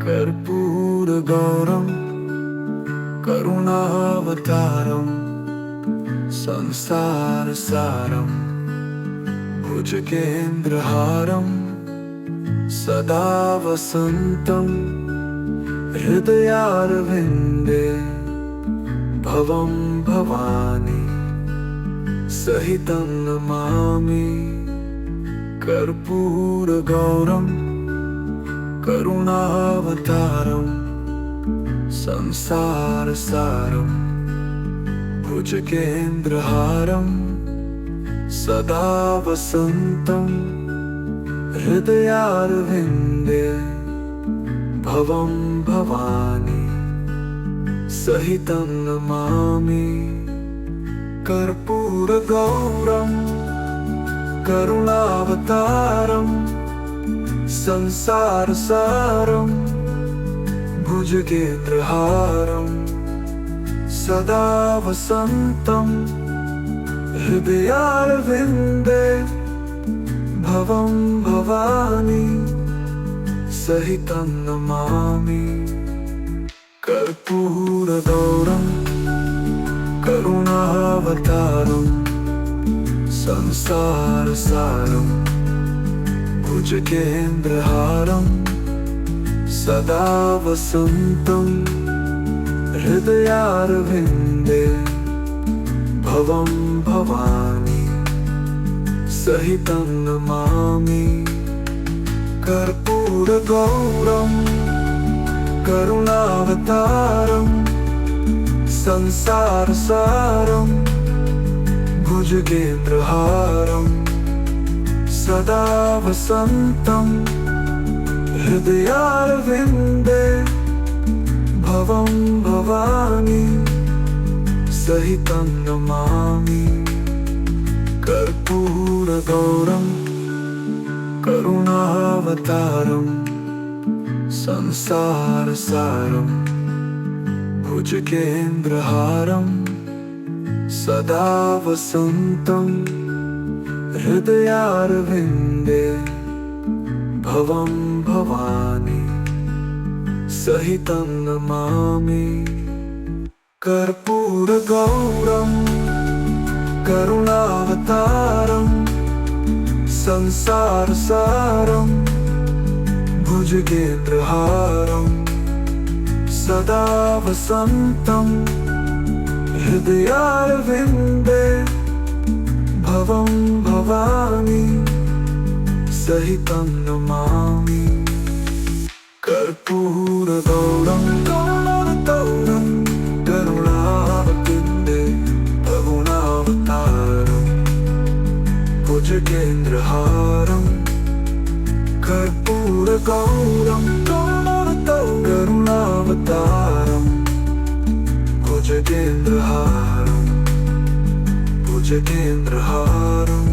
कर्पूरगौरं करुणावतारं संसारसारं भुजगेन्द्रहारं सदा वसन्तं हृदयारविन्दे भवं भवानी सहितं नमामि। कर्पूरगौरं करुणावतारं संसारसारं भुजगेन्द्रहारं सदा वसन्तं हृदयारविन्दे भवं भवानी सहितं नमामि। कर्पूरगौरं करुणावतारं संसारसारं भुजगेन्द्रहारं सदा वसन्तं हृदयारविन्दे भवं भवानी सहितं नमामि। कर्पूरगौरं करुणावतारं संसारसारं भुजगेन्द्रहारं सदा वसन्तं हृदयारविन्दे भवं भवानी सहितं नमामि। कर्पूरगौरं करुणावतारं संसारसारं भुजगेन्द्रहारं सदा वसन्तं हृदयारविन्दे भवं भवानी सहितं नमामि। कर्पूरगौरं करुणावतारं संसारसारं भुजगेन्द्रहारं सदा वसन्तं हृदयारविन्दे भवं भवानी सहितं नमामि। कर्पूरगौरं करुणावतारं संसारसारं भुजगेन्द्रहारं सदा वसन्तं हृदयारविन्दे भवं भवानी सहितं नमामि। कर्पूरगौरं करुणावतारं करुणावतिन्दे भवनावतारं भुजगेन्द्रहारं कर्पूरगौरं करुणावतारं भुजगेन्द्रहारं भुजगेन्द्रहारं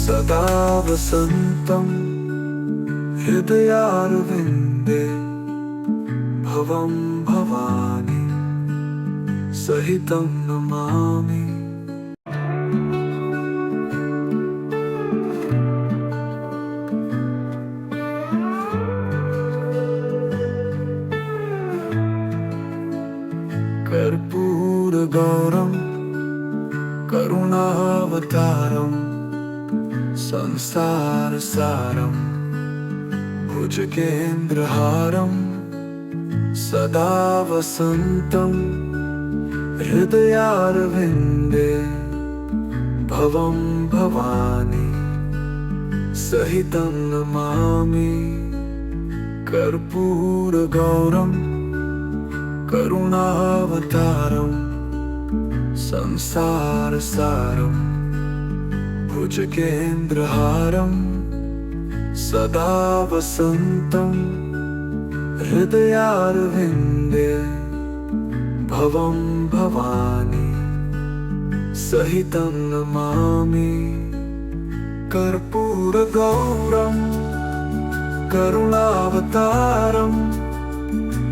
सदा वसन्तं हृदयारविन्दे भवं भवानी सहितं नमामि। कर्पूरगौरं करुणावतारं संसारसारं भुजगेन्द्रहारं सदा वसन्तं हृदयारविन्दे भवं भवानी सहितं नमामि। कर्पूरगौरं करुणावतारं संसारसारं भुजगेन्द्रहारं सदा वसन्तं हृदयारविन्दे भवं भवानी सहितं नमामि। कर्पूरगौरं करुणावतारं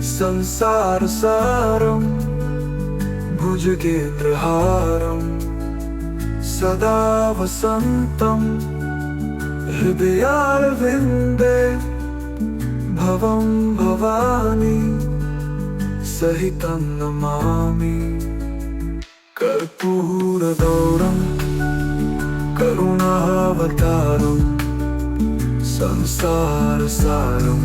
संसारसारं भुजगेन्द्रहारं सदा वसन्तं हृदयारविन्दे भवं भवानी सहितं नमामि। कर्पूरगौरं करुणावतारं संसारसारं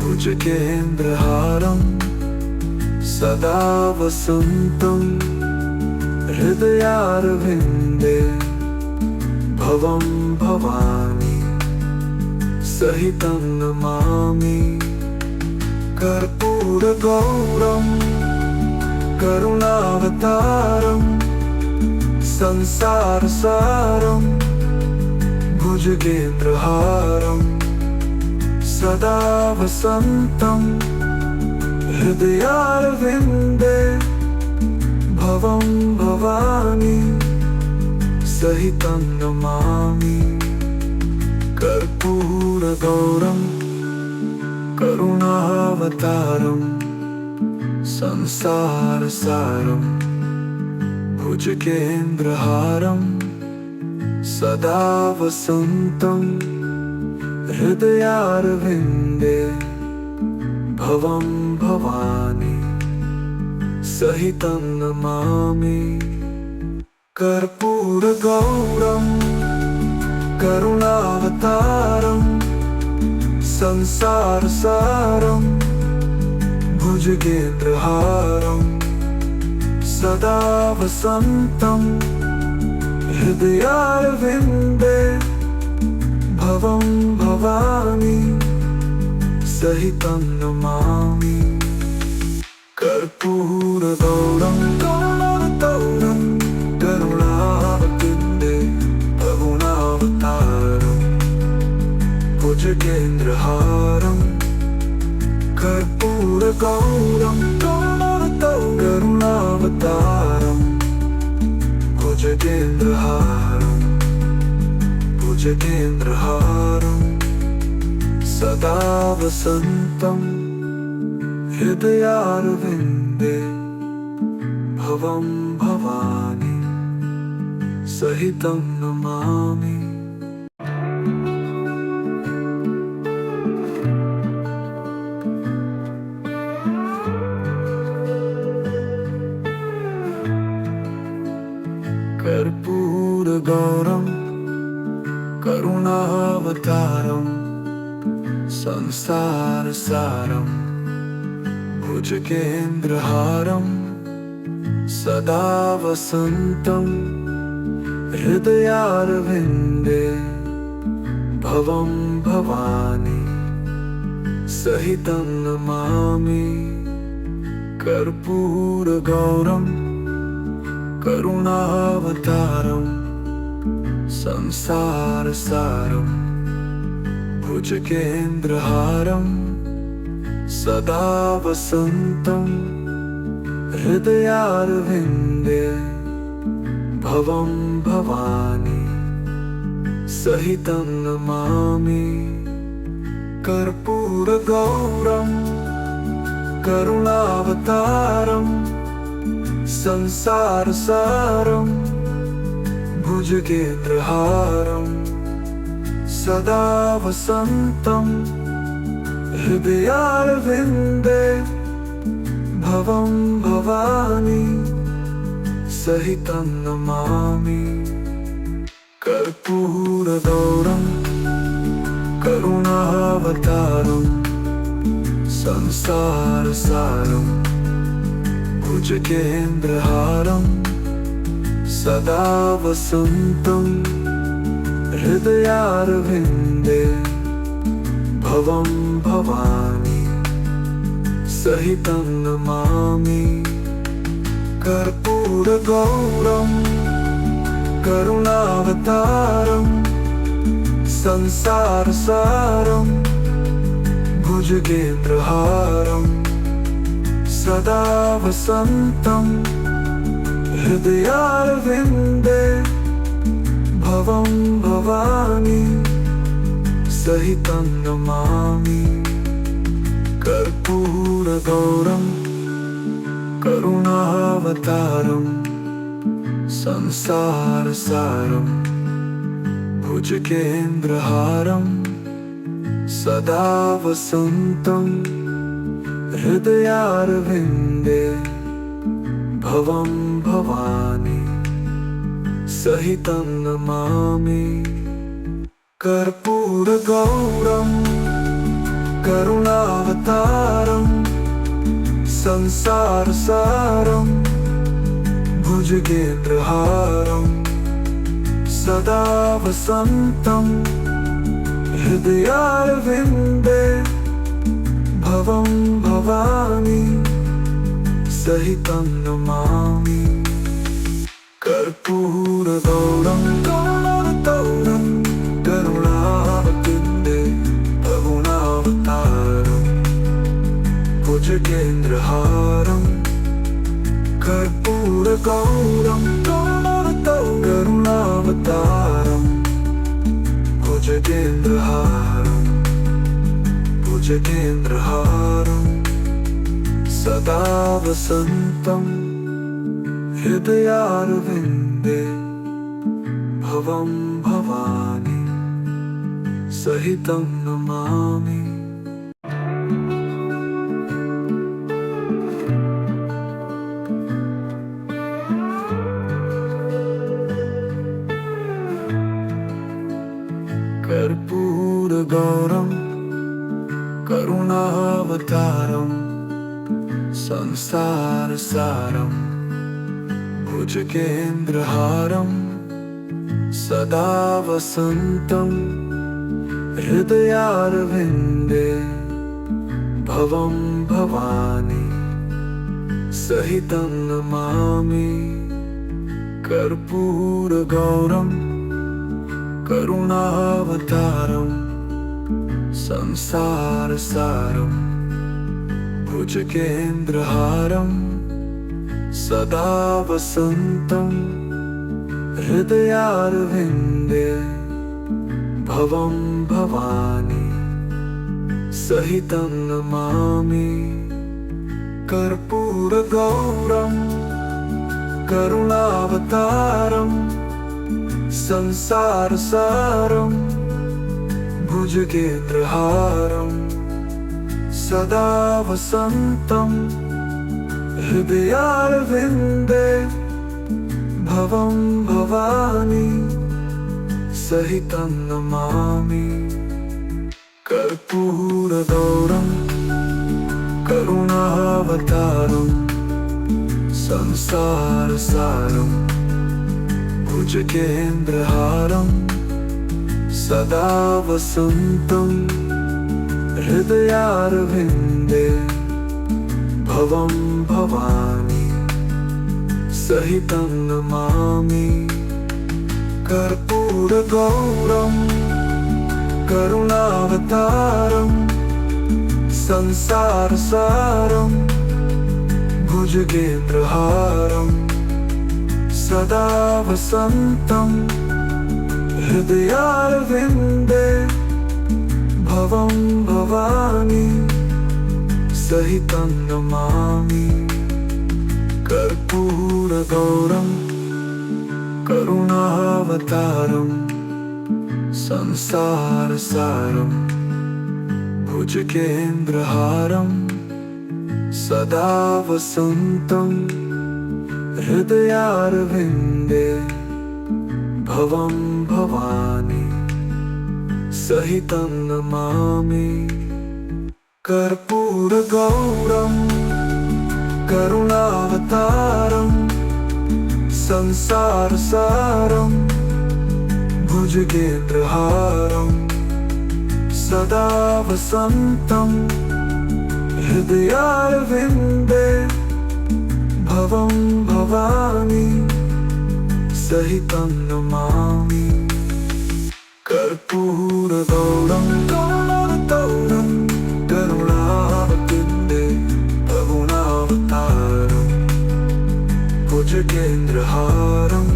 भुजगेन्द्रहारं सदा वसन्तं हृदयारविन्दे भवं भवानी सहितं नमामि। कर्पूरगौरं करुणावतारं संसारसारं भुजगेन्द्रहारं सदा वसन्तं हृदयारविन्दे भवं भवानी सहितं नमामि। कर्पूरगौरं करुणावतारं संसारसारं भुजगेन्द्रहारं सदा वसन्तं हृदयारविन्दे भवं भवानी सहितं नमामि। कर्पूरगौरं करुणावतारं संसारसारं भुजगेन्द्रहारं सदा वसन्तं हृदयारविन्दे भवं भवानी सहितं नमामि। कर्पूरगौरं करुणावतारं करुणावतिन्दे करुणावतारं भुजगेन्द्रहारं कर्पूरगौरं करुणावतारं भुजगेन्द्रहारं सदा वसन्तं हृदयारविन्दे भवं भवानी सहितं नमामि। कर्पूरगौरं करुणावतारं संसारसारं भुजगेन्द्रहारं सदा वसन्तं हृदयारविन्दे भवं भवानी सहितं नमामि। कर्पूरगौरं करुणावतारं संसारसारं भुजगेन्द्रहारं सदा वसन्तं हृदयारविन्दे भवं भवानी सहितं नमामि। कर्पूरगौरं करुणावतारं संसारसारं भुजगेन्द्रहारं सदा वसन्तं हृदयारविन्दे भवं भवानी सहितं नमामि। कर्पूरगौरं करुणावतारं संसारसारं भुजगेन्द्रहारं सदा वसन्तं हृदयारविन्दे भवं भवानी सहितं नमामि। कर्पूरगौरं करुणावतारं संसारसारं भुजगेन्द्रहारं सदा वसन्तं हृदयारविन्दे भवं भवानी सहितं नमामि। कर्पूरगौरं करुणावतारं संसारसारं भुजगेन्द्रहारं सदा वसन्तं हृदयारविन्दे भवं भवानी सहितं नमामि कर्पूरगौरं करुणावतारं संसारसारं भुजगेन्द्रहारं सदा वसन्तं हृदयारविन्दे भवं भवानी सहितं नमामि कर्पूरगौरं करुणावतारं करुणावतारं भुवनावतारं भुजगेन्द्रहारं कर्पूरगौरं करुणावतारं भुजगेन्द्रहारं सदा वसन्तं हृदयारविन्दे भवं भवानी सहितं नमामि कर्पूरगौरं करुणावतारं संसारसारं भुजगेन्द्रहारं सदा वसन्तं हृदयारविन्दे भवं भवानी सहितं नमामि कर्पूरगौरं करुणावतारं संसारसारं भुजगेन्द्रहारं सदा वसन्तं हृदयारविन्दे भवं भवानी सहितं नमामि कर्पूरगौरं करुणावतारं संसारसारं भुजगेन्द्रहारं सदा वसन्तं हृदयारविन्दे भवं भवानी सहितं नमामि कर्पूरगौरं करुणावतारं संसारसारं भुजगेन्द्रहारं सदा वसन्तं हृदयारविन्दे भवं भवानी सहितं नमामि कर्पूरगौरं करुणावतारं संसारसारं भुजगेन्द्रहारं सदा वसन्तं हृदयारविन्दे भवं भवानी सहितं नमामि कर्पूरगौरं करुणावतारं संसारसारं भुजगेन्द्रहारं सदा वसन्तं हृदयारविन्दे भवं भवानी सहितं नमामि कर्पूरगौरं करुणावतारं संसारसारं भुजगेन्द्रहारं सदा वसन्तं हृदयारविन्दे भवं भवानी सहितं नमामि कर्पूरगौरं करुणावतारं भुवनावतारं भुजगेन्द्रहारं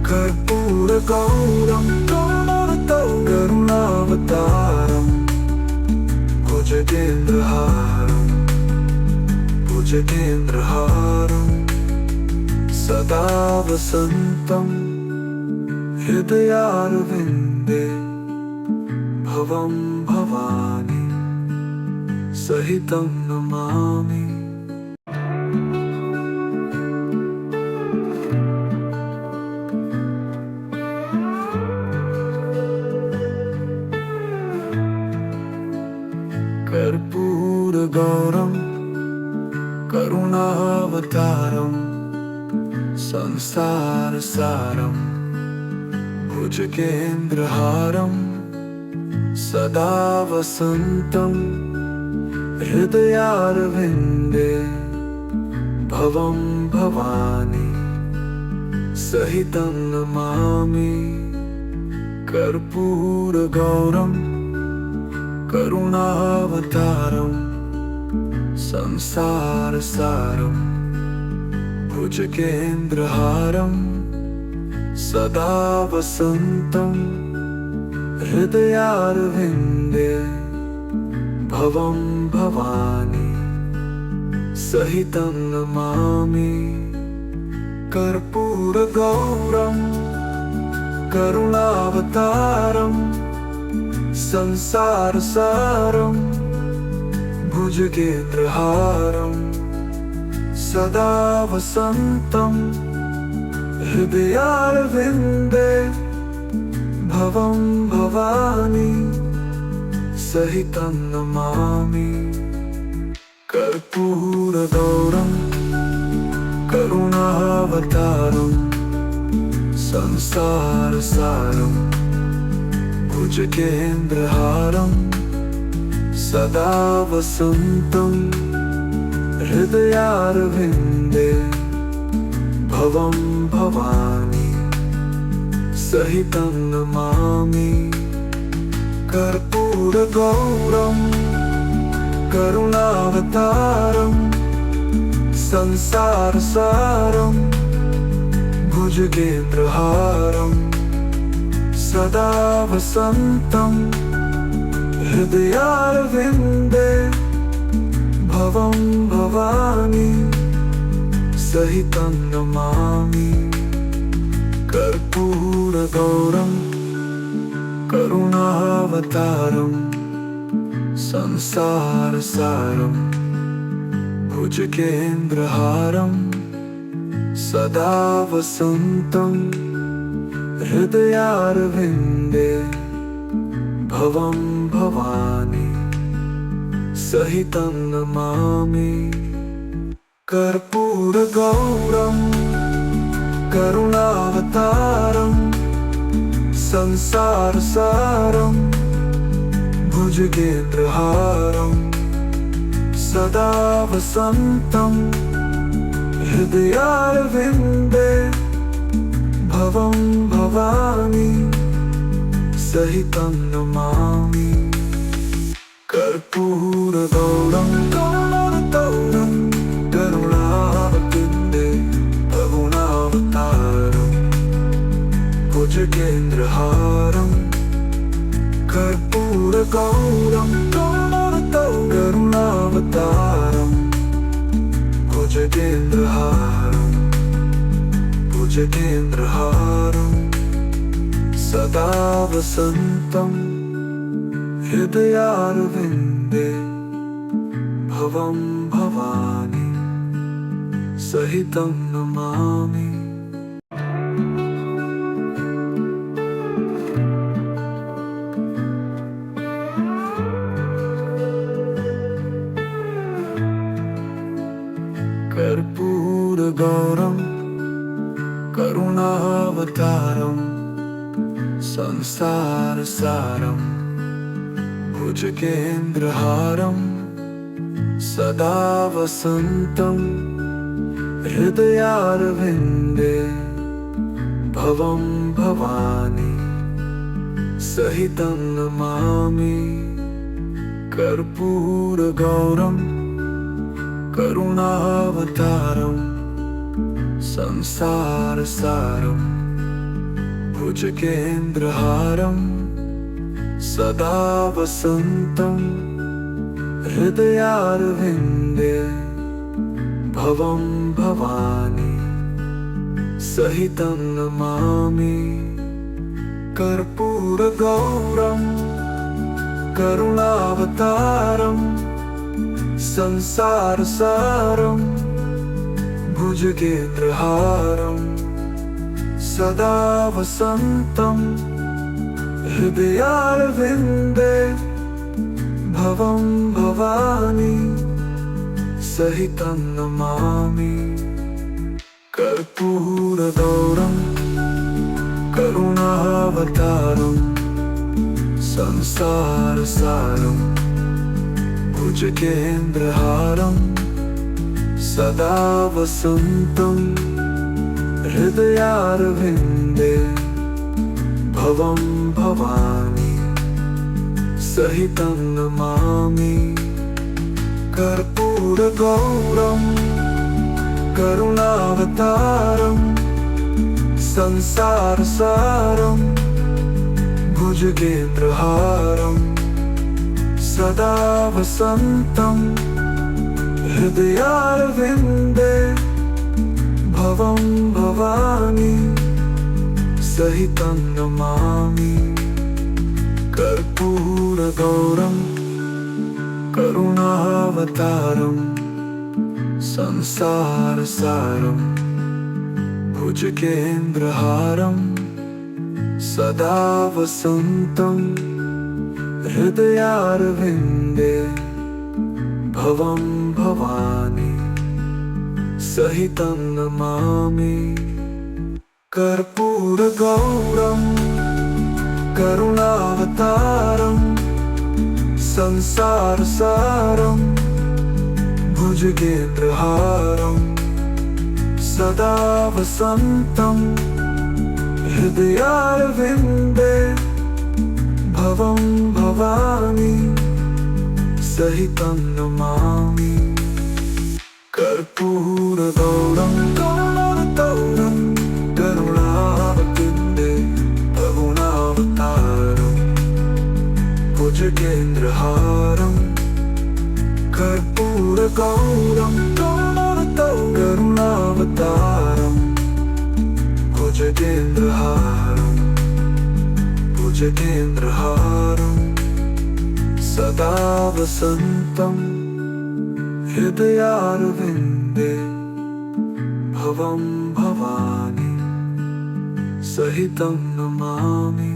कर्पूरगौरं करुणावतारं भुजगेन्द्रहारं भुजगेन्द्रहारं सदा वसन्तं हृदयारविन्दे भवं भवानी सहितं नमामि। कर्पूरगौरं करुणावतारं संसारसारं भुजगेन्द्रहारं सदा वसन्तं हृदयारविन्दे भवं भवानी सहितं नमामि। कर्पूरगौरं करुणावतारं संसारसारं भुजगेन्द्रहारं सदा वसन्तं हृदयारविन्दे भवं भवानी सहितं नमामि। कर्पूरगौरं करुणावतारं संसारसारं भुजगेन्द्रहारं सदा वसन्तं हृदयारविन्दे भवं भवानी सहितं नमामि। कर्पूरगौरं करुणावतारं संसारसारं भुजगेन्द्रहारं सदा वसन्तं हृदयारविन्दे भवं भवानी सहितं नमामि। कर्पूरगौरं करुणावतारं संसारसारं भुजगेन्द्रहारं सदा वसन्तं हृदयारविन्दे भवं भवानी सहितं नमामि। कर्पूरगौरं करुणावतारं संसारसारं भुजगेन्द्रहारं सदा वसन्तं हृदयारविन्दे भवं भवानी सहितं नमामि। कर्पूरगौरं करुणावतारं संसारसारं भुजगेन्द्रहारं सदा वसन्तं हृदयारविन्दे भवं भवानी सहितं नमामि। कर्पूरगौरं करुणावतारं करुणावतारं भुवनावतारं भुजगेन्द्रहारं कर्पूरगौरं करुणावतारं भुजगेन्द्रहारं सदा वसन्तं हृदयारविन्दे भवं भवानी सहितं नमामि। कर्पूरगौरं करुणावतारं संसारसारं भुजगेन्द्रहारं सदा वसन्तं हृदयारविन्दे भवं भवानी सहितं नमामि। कर्पूरगौरं करुणावतारं संसारसारं भुजगेन्द्रहारं सदा वसन्तं हृदयारविन्दे भवं भवानी सहितं नमामि कर्पूरगौरं करुणावतारं संसारसारं भुजगेन्द्रहारं सदा वसन्तं हृदयारविन्दे भवं भवानी सहितं नमामि कर्पूरगौरं करुणावतारं संसारसारं भुजगेन्द्रहारं सदा वसन्तं हृदयारविन्दे भवं भवानी सहितं नमामि कर्पूरगौरं करुणावतारं संसारसारं भुजगेन्द्रहारं सदा वसन्तं हृदयारविन्दे भवं भवानी सहितं नमामि कर्पूरगौरं करुणावतारं संसारसारं भुजगेन्द्रहारं सदा वसन्तं हृदयारविन्दे भवं भवानी सहितं नमामि कर्पूरगौरं करुणावतारं संसारसारं भुजगेन्द्रहारं सदा वसन्तं हृदयारविन्दे भवं भवानी सहितं नमामि कर्पूरगौरं करुणावतारं करुणावतारं भुवनावतारं भुजगेन्द्रहारं कर्पूरगौरं करुणावतारं भुजगेन्द्रहारं सदा वसन्तं हृदयारविन्दे भवं भवानी सहितं नमामि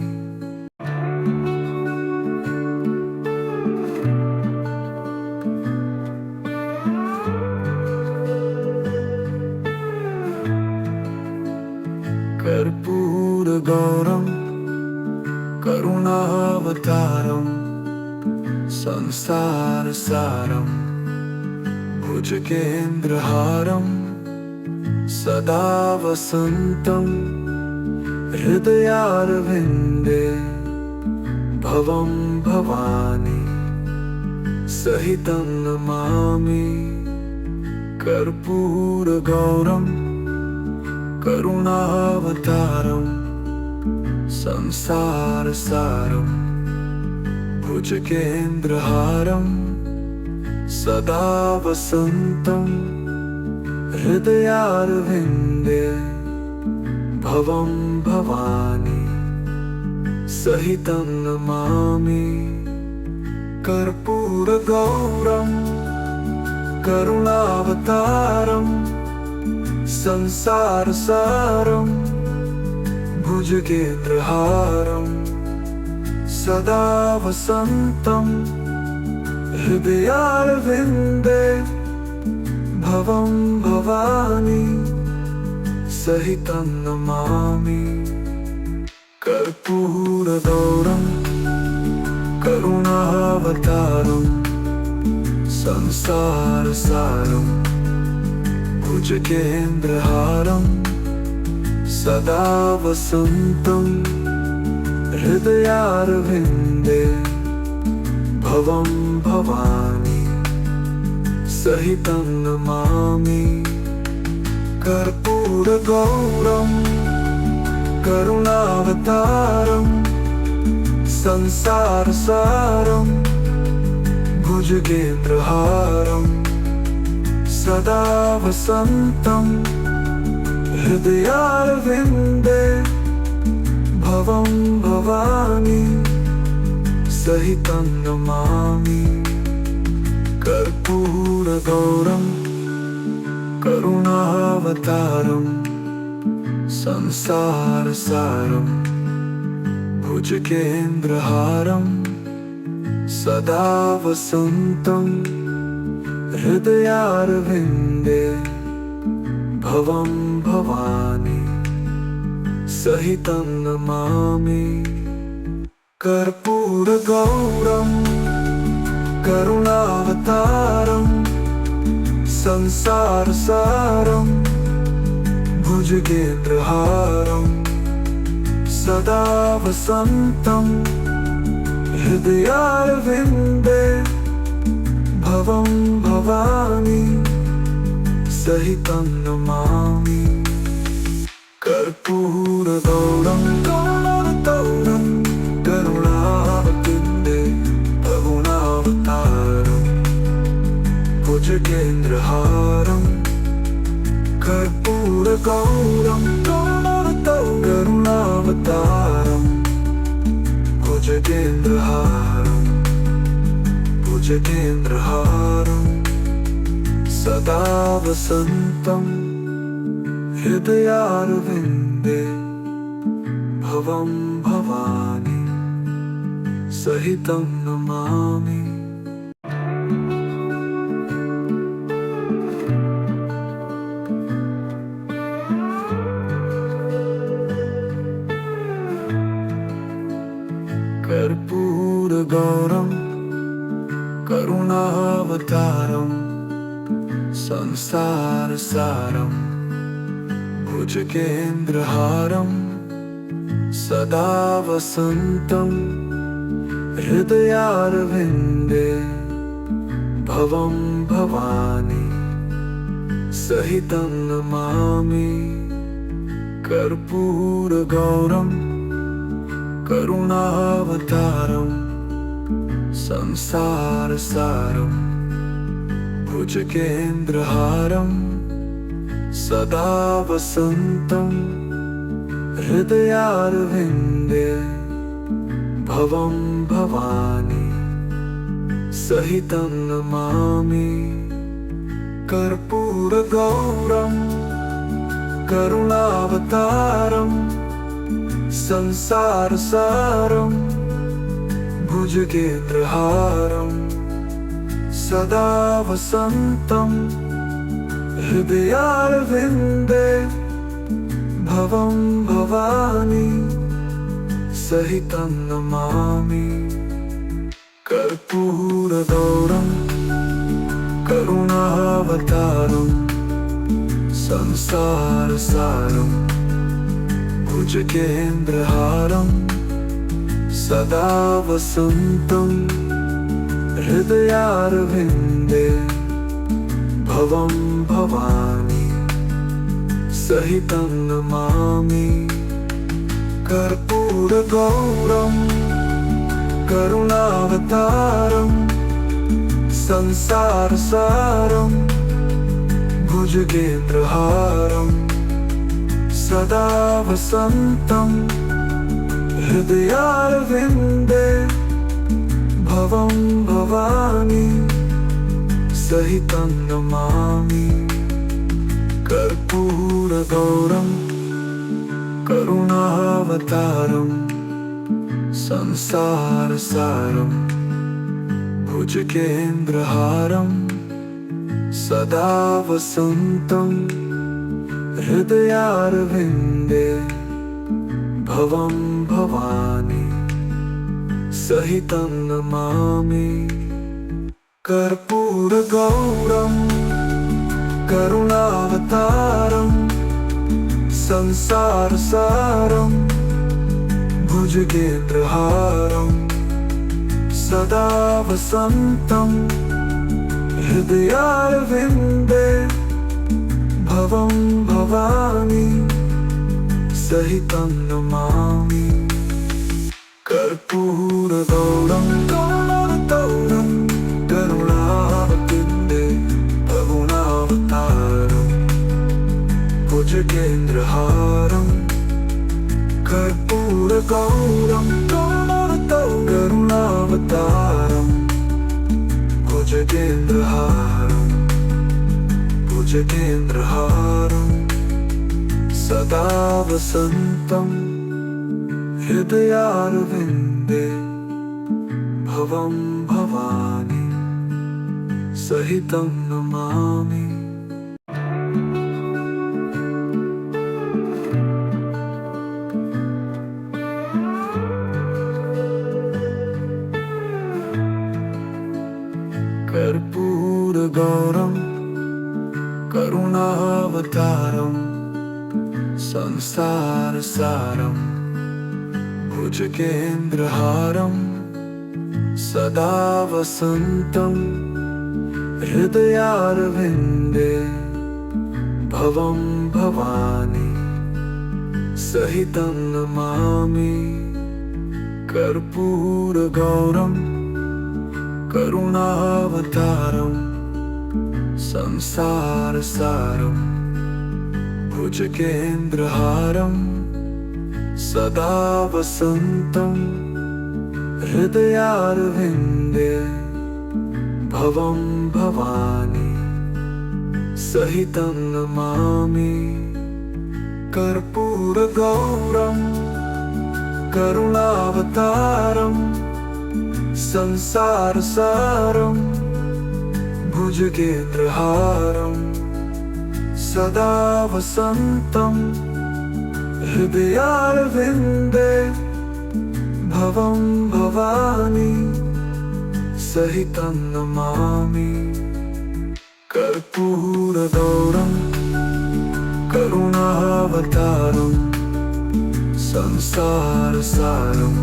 कर्पूरगौरं करुणावतारं संसारसारं भुजगेन्द्रहारं सदा वसन्तं हृदयारविन्दे भवं भवानी सहितं नमामि कर्पूरगौरं करुणावतारं संसारसारं भुजगेन्द्रहारं सदा वसन्तं हृदयारविन्दे भवं भवानी सहितं नमामि कर्पूरगौरं करुणावतारं संसारसारं भुजगेन्द्रहारं सदा वसन्तं हृदयारविन्दे भवं भवानी सहितं नमामि कर्पूरगौरं करुणावतारं संसारसारं भुजगेन्द्रहारं सदा वसन्तं हृदयारविन्दे भवं भवानी सहितं नमामि कर्पूरगौरं करुणावतारं संसारसारं भुजगेन्द्रहारं सदा वसन्तं हृदयारविन्दे भवं भवानी सहितं नमामि कर्पूरगौरं करुणावतारं संसारसारं भुजगेन्द्रहारं सदा वसन्तं हृदयारविन्दे भवं भवानी सहितं नमामि कर्पूरगौरं करुणावतारं संसारसारं भुजगेन्द्रहारं सदा वसन्तं हृदयारविन्दे भवं भवानी सहितं नमामि कर्पूरगौरं करुणावतारं करुणावतिन्दे भवनावतारं भुजगेन्द्रहारं कर्पूरगौरं करुणावतारं भुजगेन्द्रहारं भुजगेन्द्रहारं सदा वसन्तं हृदयारविन्दे भवं भवानी सहितं नमामि कर्पूरगौरं करुणावतारं संसारसारं भुजगेन्द्रहारं सदा वसन्तं हृदयारविन्दे भवं भवानी सहितं नमामि कर्पूरगौरं करुणावतारं संसारसारं भुजगेन्द्रहारं सदा वसन्तं हृदयारविन्दे भवं भवानी सहितं नमामि कर्पूरगौरं करुणावतारं संसारसारं भुजगेन्द्रहारं सदा वसन्तं हृदयारविन्दे भवं भवानी सहितं नमामि कर्पूरगौरं करुणावतारं संसारसारं भुजगेन्द्रहारं सदा वसन्तं हृदयारविन्दे भवं भवानी सहितं नमामि कर्पूरगौरं करुणावतारं संसारसारं भुजगेन्द्रहारं सदा वसन्तं हृदयारविन्दे भवं भवानी सहितं नमामि कर्पूरगौरं करुणावतारं संसारसारं भुजगेन्द्रहारं सदा वसन्तं हृदयारविन्दे भवं भवानी सहितं नमामि कर्पूरगौरं करुणावतारं संसारसारं भुजगेन्द्रहारं सदा वसन्तं हृदयारविन्दे भवं भवानी सहितं नमामि कर्पूरगौरं करुणावतारं करुणावतिन्दे भवनावतारं भुजगेन्द्रहारं कर्पूरगौरं करुणावतारं भुजगेन्द्रहारं सदा वसन्तं हृदयारविन्दे भवं भवानी सहितं नमामि। कर्पूरगौरं करुणावतारं संसारसारं भुजगेन्द्रहारं सदा वसन्तं हृदयारविन्दे भवं भवानी सहितं नमामि। कर्पूरगौरं करुणावतारं संसारसारं भुजगेन्द्रहारं सदा वसन्तं हृदयारविन्दे भवं भवानी सहितं नमामि। कर्पूरगौरं करुणावतारं संसारसारं भुजगेन्द्रहारं सदा वसन्तं हृदयारविन्दे भवं भवानी सहितं नमामि। कर्पूरगौरं करुणावतारं संसारसारं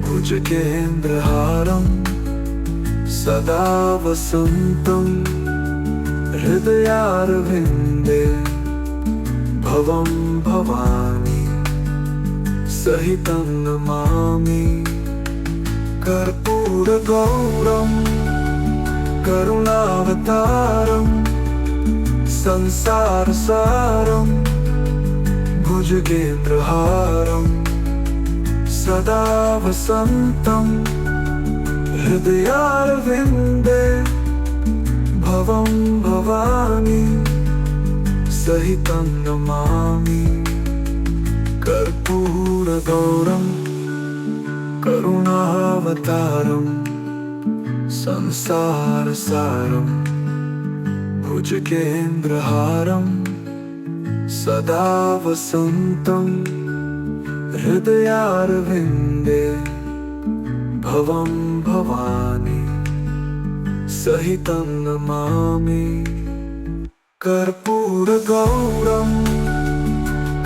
भुजगेन्द्रहारं सदा वसन्तं हृदयारविन्दे भवं भवानी सहितं नमामि। कर्पूरगौरं करुणावतारं संसारसारं भुजगेन्द्रहारं सदा वसन्तं हृदयारविन्दे भवं भवानी सहितं नमामि। कर्पूरगौरं करुणावतारं संसारसारं भुजगेन्द्रहारं सदा वसन्तं हृदयारविन्दे भवं भवानी सहितं नमामि। कर्पूरगौरं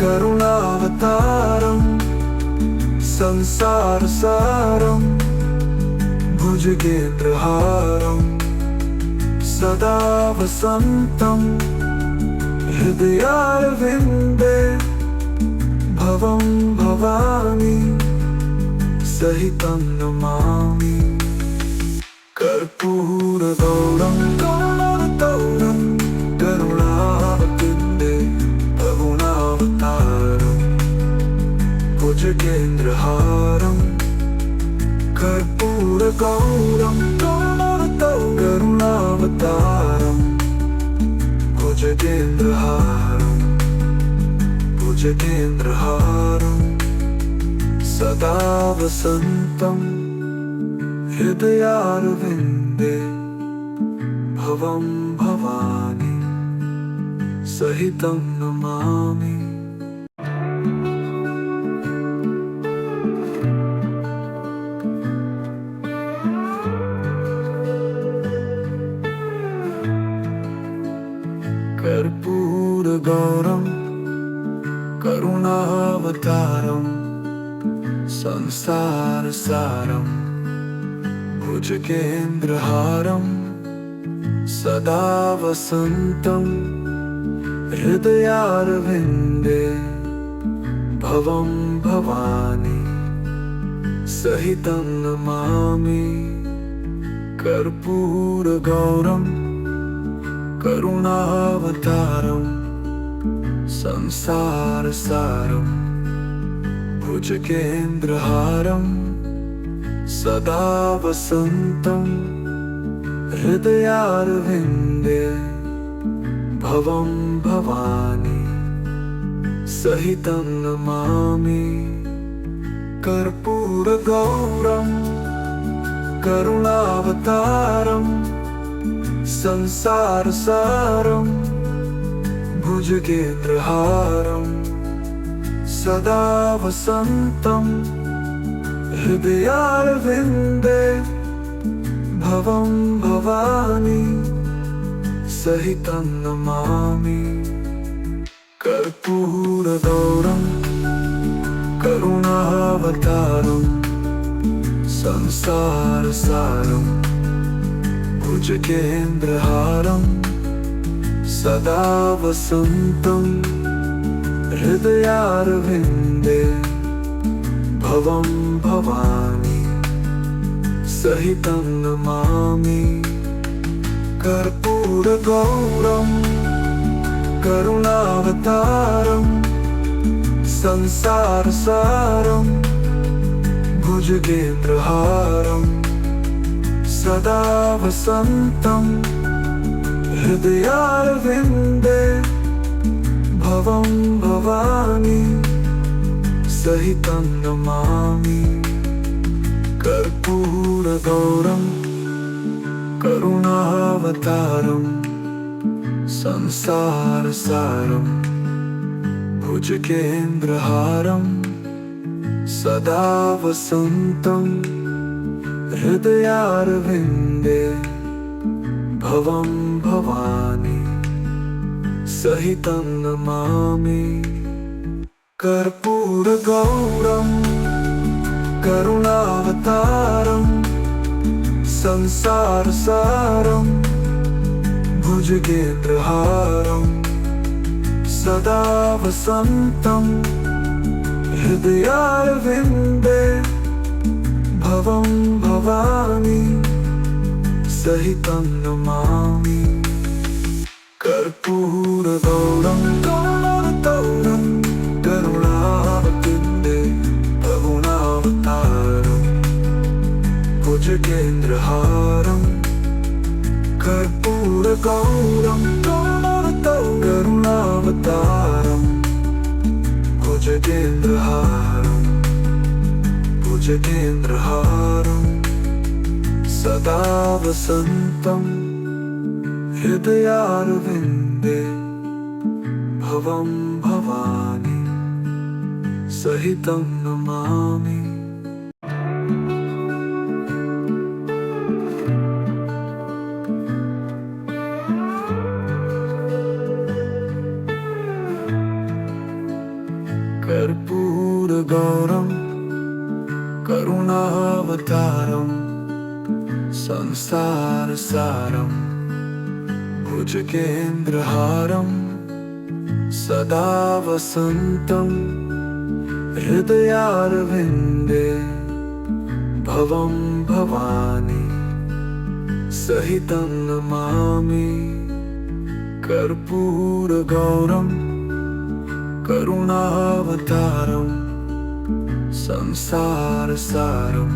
करुणावतारं संसारसारं भुजगेन्द्रहारं सदा वसन्तं हृदयारविन्दे भवं भवानी सहितं नमामि। कर्पूरगौरं करुणावतारं भुजगेन्द्रहारं कर्पूरगौरं करुणावतारं भुजगेन्द्रहारं सदा वसन्तं हृदयारविन्दे भवं भवानी सहितं नमामि। कर्पूरगौरं करुणावतारं संसारसारं भुजगेन्द्रहारं सदा वसन्तं हृदयारविन्दे भवं भवानी सहितं नमामि। कर्पूरगौरं करुणावतारं संसारसारम् भुजगेन्द्रहारं सदा वसन्तं हृदयारविन्दे भवं भवानी सहितं नमामि कर्पूरगौरं करुणावतारं संसारसारं भुजगेन्द्रहारं सदा वसन्तं हृदयारविन्दे भवं भवानी सहितं नमामि कर्पूरगौरं करुणावतारं संसारसारं भुजगेन्द्रहारं सदा वसन्तं हृदयारविन्दे भवं भवानी सहितं नमामि कर्पूरगौरं करुणावतारं संसारसारं भुजगेन्द्रहारं सदा वसन्तं हृदयारविन्दे भवं भवानी सहितं नमामि कर्पूरगौरं करुणावतारं संसारसारं भुजगेन्द्रहारं सदा वसन्तं हृदयारविन्दे भवं भवानी सहितं नमामि कर्पूरगौरं करुणावतारं संसारसारं भुजगेन्द्रहारं सदा वसन्तं हृदयारविन्दे भवं भवानी सहितं नमामि कर्पूरगौरं करुणावतारं करुणावतारं भुजगेन्द्रहारं कर्पूरगौरं करुणावतारं भुजगेन्द्रहारं सदा वसन्तं हृदयारविन्दे भवं भवानी सहितं नमामि कर्पूरगौरं करुणावतारं संसारसारं भुजगेन्द्रहारं सदा वसन्तं हृदयारविन्दे भवं भवानी सहितं नमामि कर्पूरगौरं करुणावतारं संसारसारं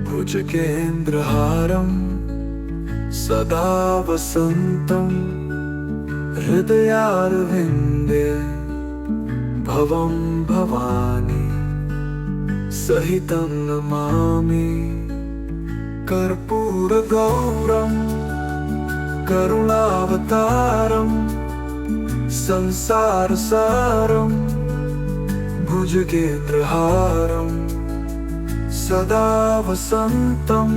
भुजगेन्द्रहारं सदा वसन्तं हृदयारविन्दे भवं भवानी सहितं नमामि कर्पूरगौरं करुणावतारं संसारसारं भुजगेन्द्रहारं सदा वसन्तं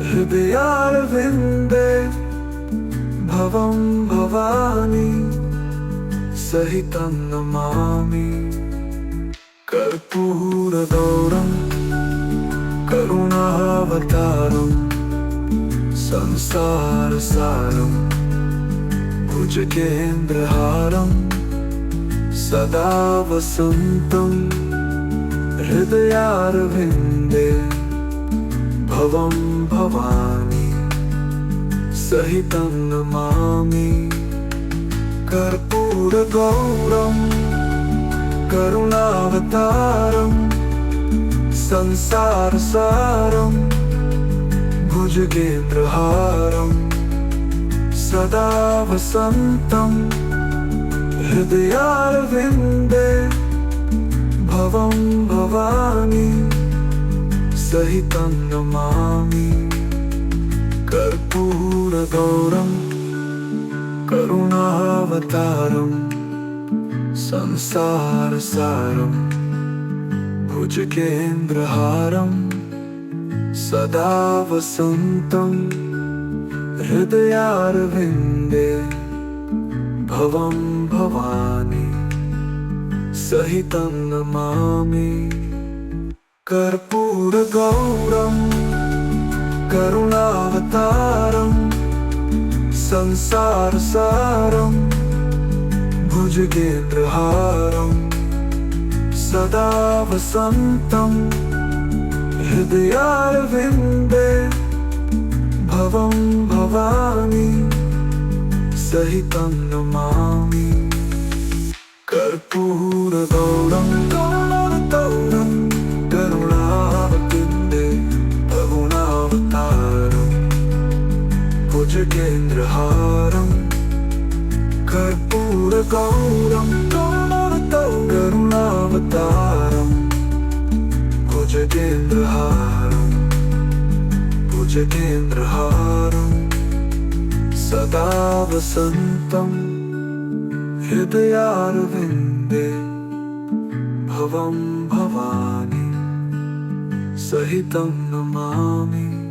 हृदयारविन्दे भवं भवानी सहितं नमामि कर्पूरगौरं करुणावतारं संसारसारं भुजगेन्द्रहारं सदा वसन्तं हृदयारविन्दे भवं भवानी सहितं नमामि कर्पूर कर्पूरगौरं करुणावतारं संसारसारं भुजगेन्द्रहारं सदा वसन्तं हृदयारविन्दे भवं भवानी सहितं नमामि कर्पूरगौरं करुणावतारं संसारसारं भुजगेन्द्रहारं सदा वसन्तं हृदयारविन्दे भवं भवानी सहितं नमामि कर्पूरगौरं करुणावतारं संसारसारं भुजगेन्द्रहारं सदा वसन्तं हृदयारविन्दे भवं भवानी सहितं नमामि कर्पूरगौरं करुणावतारं करुणावतारं भुवनावतारं भुजगेन्द्रहारं कर्पूरगौरं करुणावतारं भुजगेन्द्रहारं सदा वसन्तं हृदयारविन्दे भवं भवानी सहितं नमामि